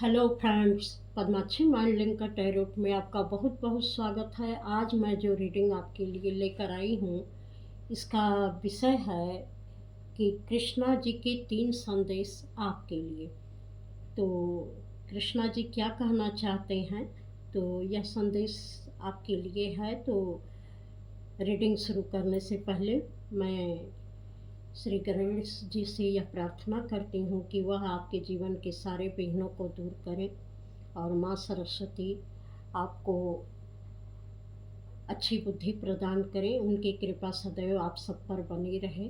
Hello friends, Padmakshi mind link का tarot में आपका बहुत बहुत स्वागत है। आज मैं जो रीडिंग आपके लिए लेकर आई हूँ, इसका विषय है कि कृष्णा जी के 3 संदेश आपके लिए। तो कृष्णा जी क्या कहना चाहते हैं, तो यह संदेश आपके लिए है। तो रीडिंग शुरू करने से पहले मैं श्री गणेश जी से यह प्रार्थना करती हूँ कि वह आपके जीवन के सारे विघ्नों को दूर करें और माँ सरस्वती आपको अच्छी बुद्धि प्रदान करें, उनकी कृपा सदैव आप सब पर बनी रहे।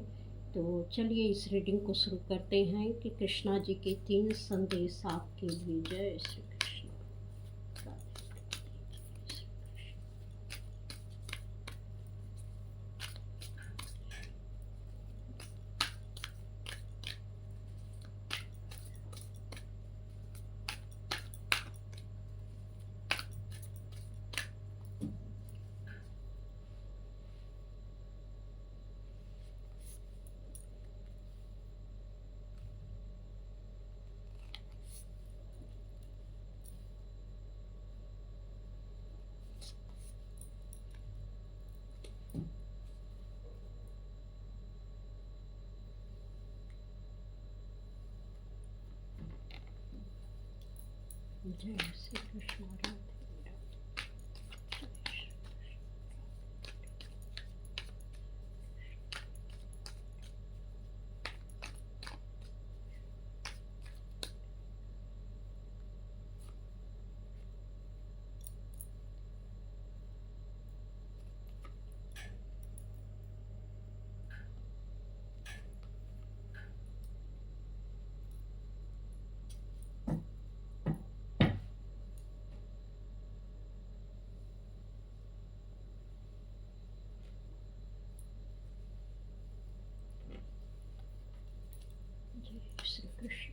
तो चलिए इस रीडिंग को शुरू करते हैं कि कृष्णा जी के 3 संदेश आपके लिए। जय श्री कृष्ण। जय श्री कृष्ण। जय श्री कृष्ण।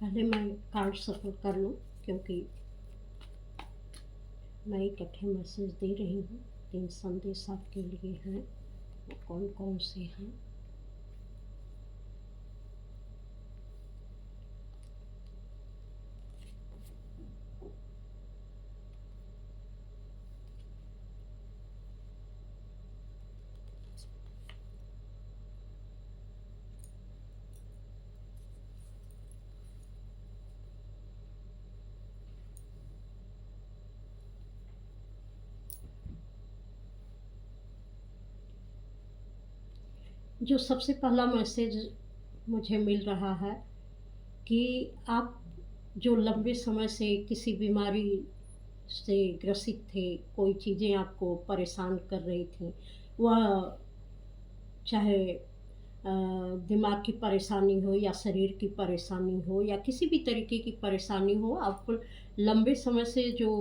पहले मैं कार्ड सफल कर लूँ, क्योंकि मैं इकट्ठे मैसेज दे रही हूँ। 3 संदेश आपके लिए हैं, वो कौन कौन से हैं। जो सबसे पहला मैसेज मुझे मिल रहा है कि आप जो लंबे समय से किसी बीमारी से ग्रसित थे, कोई चीज़ें आपको परेशान कर रही थी, वह चाहे दिमाग की परेशानी हो या शरीर की परेशानी हो या किसी भी तरीके की परेशानी हो, आप लंबे समय से जो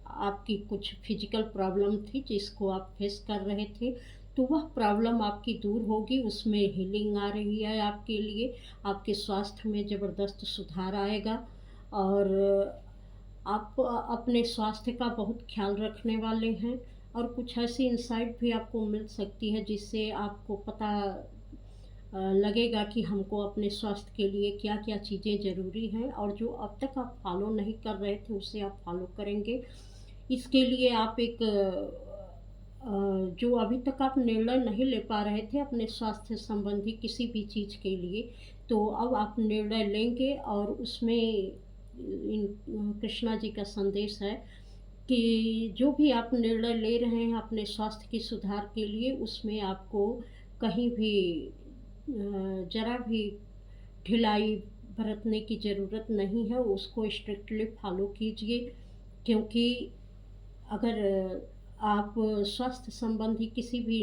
आपकी कुछ फिजिकल प्रॉब्लम थी जिसको आप फेस कर रहे थे, तो वह प्रॉब्लम आपकी दूर होगी। उसमें हीलिंग आ रही है आपके लिए। आपके स्वास्थ्य में ज़बरदस्त सुधार आएगा और आप अपने स्वास्थ्य का बहुत ख्याल रखने वाले हैं। और कुछ ऐसी इंसाइट भी आपको मिल सकती है जिससे आपको पता लगेगा कि हमको अपने स्वास्थ्य के लिए क्या क्या चीज़ें ज़रूरी हैं, और जो अब तक आप फॉलो नहीं कर रहे थे उसे आप फॉलो करेंगे। इसके लिए आप एक जो अभी तक आप निर्णय नहीं ले पा रहे थे अपने स्वास्थ्य संबंधी किसी भी चीज़ के लिए, तो अब आप निर्णय लेंगे। और उसमें कृष्णा जी का संदेश है कि जो भी आप निर्णय ले रहे हैं अपने स्वास्थ्य की सुधार के लिए, उसमें आपको कहीं भी ज़रा भी ढिलाई बरतने की ज़रूरत नहीं है। उसको स्ट्रिक्टली फॉलो कीजिए, क्योंकि अगर आप स्वास्थ्य संबंधी किसी भी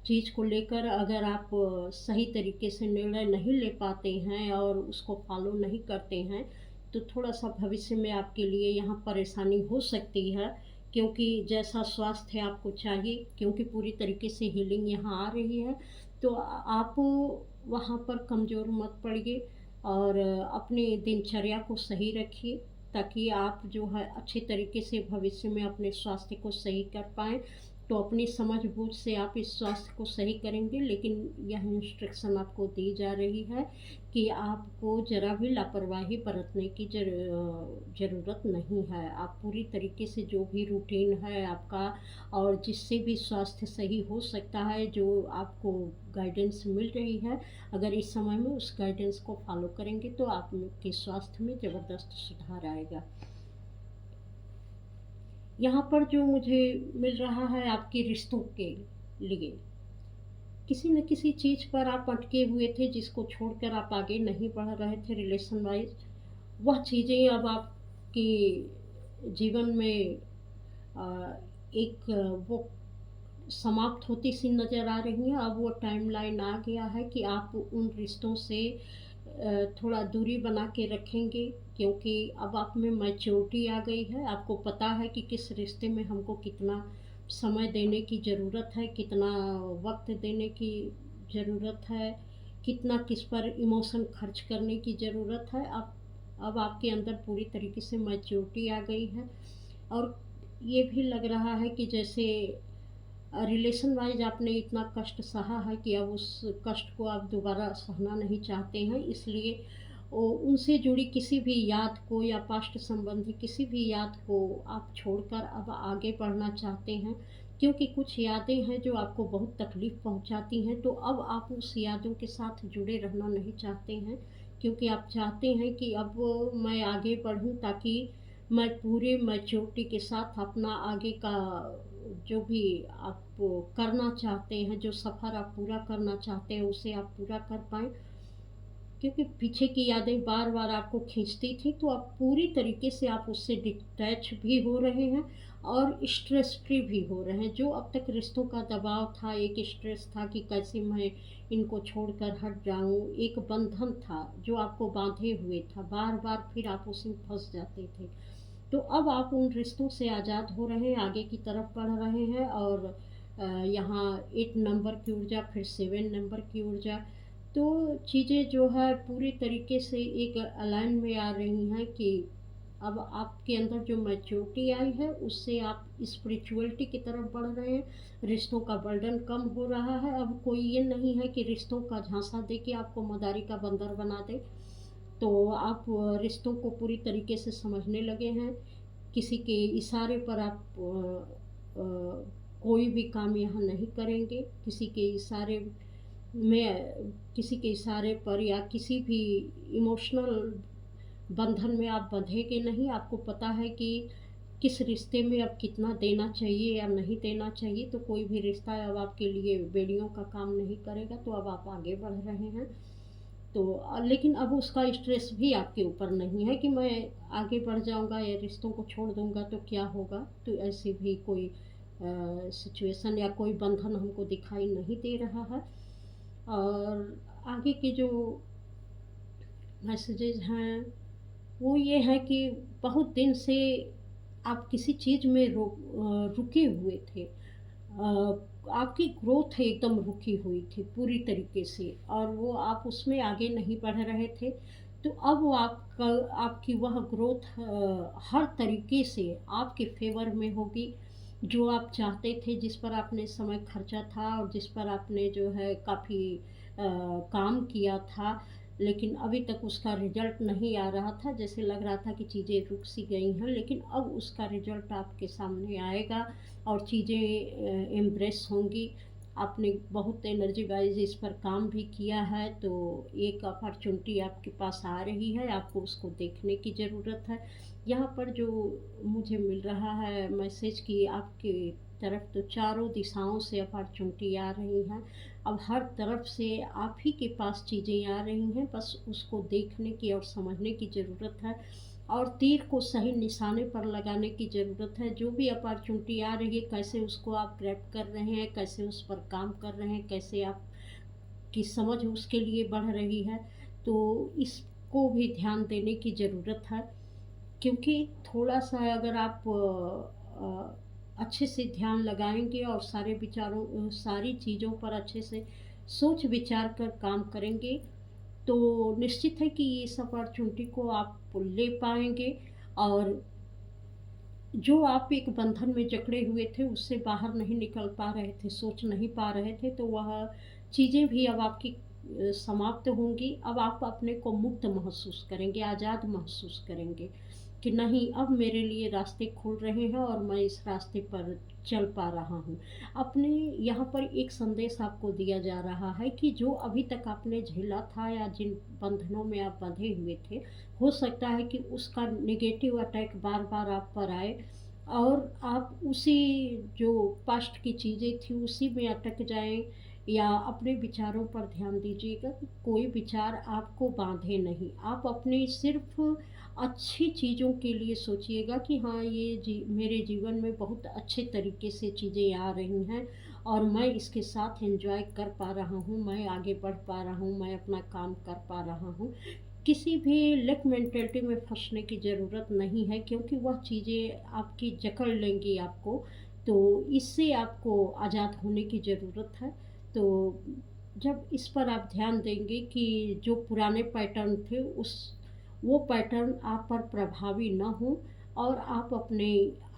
चीज़ को लेकर अगर आप सही तरीके से निर्णय नहीं ले पाते हैं और उसको फॉलो नहीं करते हैं, तो थोड़ा सा भविष्य में आपके लिए यहाँ परेशानी हो सकती है। क्योंकि जैसा स्वास्थ्य आपको चाहिए, क्योंकि पूरी तरीके से हीलिंग यहाँ आ रही है, तो आप वहाँ पर कमज़ोर मत पड़िए और अपनी दिनचर्या को सही रखिए, ताकि आप जो है अच्छे तरीके से भविष्य में अपने स्वास्थ्य को सही कर पाएँ। तो अपनी समझ-बूझ से आप इस स्वास्थ्य को सही करेंगे, लेकिन यह इंस्ट्रक्शन आपको दी जा रही है कि आपको ज़रा भी लापरवाही बरतने की ज़रूरत नहीं है। आप पूरी तरीके से जो भी रूटीन है आपका और जिससे भी स्वास्थ्य सही हो सकता है, जो आपको गाइडेंस मिल रही है, अगर इस समय में उस गाइडेंस को फ़ॉलो करेंगे तो आपके स्वास्थ्य में ज़बरदस्त सुधार आएगा। यहाँ पर जो मुझे मिल रहा है आपके रिश्तों के लिए, किसी न किसी चीज़ पर आप अटके हुए थे जिसको छोड़कर आप आगे नहीं बढ़ रहे थे रिलेशन वाइज़। वह चीज़ें अब आपके जीवन में अ, एक वो समाप्त होती सी नज़र आ रही हैं। अब वो टाइमलाइन आ गया है कि आप उन रिश्तों से थोड़ा दूरी बना के रखेंगे, क्योंकि अब आप में मैच्योरिटी आ गई है। आपको पता है कि किस रिश्ते में हमको कितना समय देने की ज़रूरत है, कितना वक़्त देने की ज़रूरत है, कितना किस पर इमोशन खर्च करने की ज़रूरत है। अब आपके अंदर पूरी तरीके से मैच्योरिटी आ गई है और ये भी लग रहा है कि जैसे रिलेशन वाइज आपने इतना कष्ट सहा है कि अब उस कष्ट को आप दोबारा सहना नहीं चाहते हैं, इसलिए उनसे जुड़ी किसी भी याद को या पास्ट संबंधी किसी भी याद को आप छोड़कर अब आगे बढ़ना चाहते हैं, क्योंकि कुछ यादें हैं जो आपको बहुत तकलीफ़ पहुंचाती हैं। तो अब आप उस यादों के साथ जुड़े रहना नहीं चाहते हैं, क्योंकि आप चाहते हैं कि अब मैं आगे बढ़ूं, ताकि मैं पूरे मैच्योरिटी के साथ अपना आगे का जो भी आप करना चाहते हैं, जो सफ़र आप पूरा करना चाहते हैं, उसे आप पूरा कर पाएँ। क्योंकि पीछे की यादें बार-बार आपको खींचती थी, तो आप पूरी तरीके से आप उससे डिटैच भी हो रहे हैं और स्ट्रेस फ्री भी हो रहे हैं। जो अब तक रिश्तों का दबाव था, एक स्ट्रेस था कि कैसे मैं इनको छोड़कर हट जाऊँ, एक बंधन था जो आपको बाँधे हुए था, बार-बार फिर आप उसमें फँस जाते थे। तो अब आप उन रिश्तों से आज़ाद हो रहे हैं, आगे की तरफ बढ़ रहे हैं और यहाँ 8 नंबर की ऊर्जा, फिर 7 नंबर की ऊर्जा, तो चीज़ें जो है पूरी तरीके से एक अलाइन में आ रही हैं कि अब आपके अंदर जो मैच्योरिटी आई है उससे आप स्पिरिचुअलिटी की तरफ बढ़ रहे हैं। रिश्तों का बर्डन कम हो रहा है। अब कोई ये नहीं है कि रिश्तों का झांसा दे के आपको मदारी का बंदर बना दे। तो आप रिश्तों को पूरी तरीके से समझने लगे हैं। किसी के इशारे पर आप कोई भी काम यहाँ नहीं करेंगे। किसी के इशारे पर या किसी भी इमोशनल बंधन में आप बंधेंगे नहीं। आपको पता है कि किस रिश्ते में अब कितना देना चाहिए या नहीं देना चाहिए, तो कोई भी रिश्ता अब आपके लिए बेड़ियों का काम नहीं करेगा, तो अब आप आगे बढ़ रहे हैं। तो लेकिन अब उसका स्ट्रेस भी आपके ऊपर नहीं है कि मैं आगे बढ़ जाऊँगा या रिश्तों को छोड़ दूँगा तो क्या होगा? तो ऐसी भी कोई सिचुएशन या कोई बंधन हमको दिखाई नहीं दे रहा है। और आगे के जो मैसेजेज़ हैं, वो ये है कि बहुत दिन से आप किसी चीज़ में रुके हुए थे। आपकी ग्रोथ एकदम रुकी हुई थी पूरी तरीके से और वो आप उसमें आगे नहीं बढ़ रहे थे। तो अब वो आपकी वह ग्रोथ हर तरीके से आपके फ़ेवर में होगी। जो आप चाहते थे, जिस पर आपने समय खर्चा था और जिस पर आपने जो है काफ़ी काम किया था, लेकिन अभी तक उसका रिज़ल्ट नहीं आ रहा था। जैसे लग रहा था कि चीज़ें रुक सी गई हैं, लेकिन अब उसका रिज़ल्ट आपके सामने आएगा और चीज़ें एम्ब्रेस होंगी। आपने बहुत एनर्जी वाइज़ इस पर काम भी किया है, तो एक अपॉर्च्युनिटी आपके पास आ रही है, आपको उसको देखने की ज़रूरत है। यहाँ पर जो मुझे मिल रहा है मैसेज कि आपकी तरफ तो चारों दिशाओं से अपॉर्च्युनिटी आ रही हैं। अब हर तरफ से आप ही के पास चीज़ें आ रही हैं, बस उसको देखने की और समझने की ज़रूरत है और तीर को सही निशाने पर लगाने की ज़रूरत है। जो भी अपॉर्च्युनिटी आ रही है, कैसे उसको आप ग्रैब कर रहे हैं, कैसे उस पर काम कर रहे हैं, कैसे आपकी समझ उसके लिए बढ़ रही है, तो इसको भी ध्यान देने की ज़रूरत है। क्योंकि थोड़ा-सा अगर आप अच्छे से ध्यान लगाएँगे और सारी चीज़ों पर अच्छे से सोच विचार कर काम करेंगे, तो निश्चित है कि इस अपॉर्च्युनिटी को आप ले पाएँगे और जो आप एक बंधन में जकड़े हुए थे, उससे बाहर नहीं निकल पा रहे थे, सोच नहीं पा रहे थे, तो वह चीज़ें भी अब आपकी समाप्त होंगी। अब आप अपने को मुक्त महसूस करेंगे, आज़ाद महसूस करेंगे कि नहीं, अब मेरे लिए रास्ते खुल रहे हैं और मैं इस रास्ते पर चल पा रहा हूँ। अपने यहाँ पर एक संदेश आपको दिया जा रहा है कि जो अभी तक आपने झेला था या जिन बंधनों में आप बंधे हुए थे, हो सकता है कि उसका नेगेटिव अटैक बार-बार आप पर आए और आप उसी जो पास्ट की चीज़ें थी उसी में अटक जाएँ, या अपने विचारों पर ध्यान दीजिएगा कि कोई विचार आपको बाँधे नहीं। आप अपने सिर्फ़ अच्छी चीज़ों के लिए सोचिएगा कि हाँ, ये मेरे जीवन में बहुत अच्छे तरीके से चीज़ें आ रही हैं और मैं इसके साथ एन्जॉय कर पा रहा हूँ, मैं आगे बढ़ पा रहा हूँ, मैं अपना काम कर पा रहा हूँ। किसी भी लेक मेंटालिटी में फँसने की ज़रूरत नहीं है, क्योंकि वह चीज़ें आपकी जकड़ लेंगी आपको, तो इससे आपको आज़ाद होने की ज़रूरत है। तो जब इस पर आप ध्यान देंगे कि जो पुराने पैटर्न थे वो पैटर्न आप पर प्रभावी ना हो और आप अपने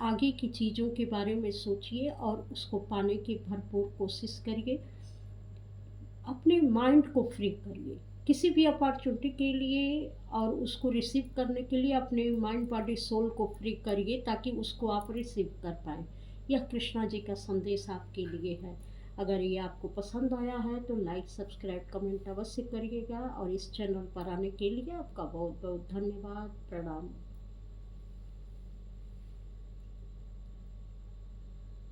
आगे की चीज़ों के बारे में सोचिए और उसको पाने की भरपूर कोशिश करिए। अपने माइंड को फ्री करिए किसी भी अपॉर्चुनिटी के लिए और उसको रिसीव करने के लिए अपने माइंड बॉडी सोल को फ्री करिए ताकि उसको आप रिसीव कर पाएँ। यह कृष्णा जी का संदेश आपके लिए है। अगर ये आपको पसंद आया है तो लाइक, सब्सक्राइब, कमेंट अवश्य करिएगा और इस चैनल पर आने के लिए आपका बहुत-बहुत धन्यवाद। प्रणाम।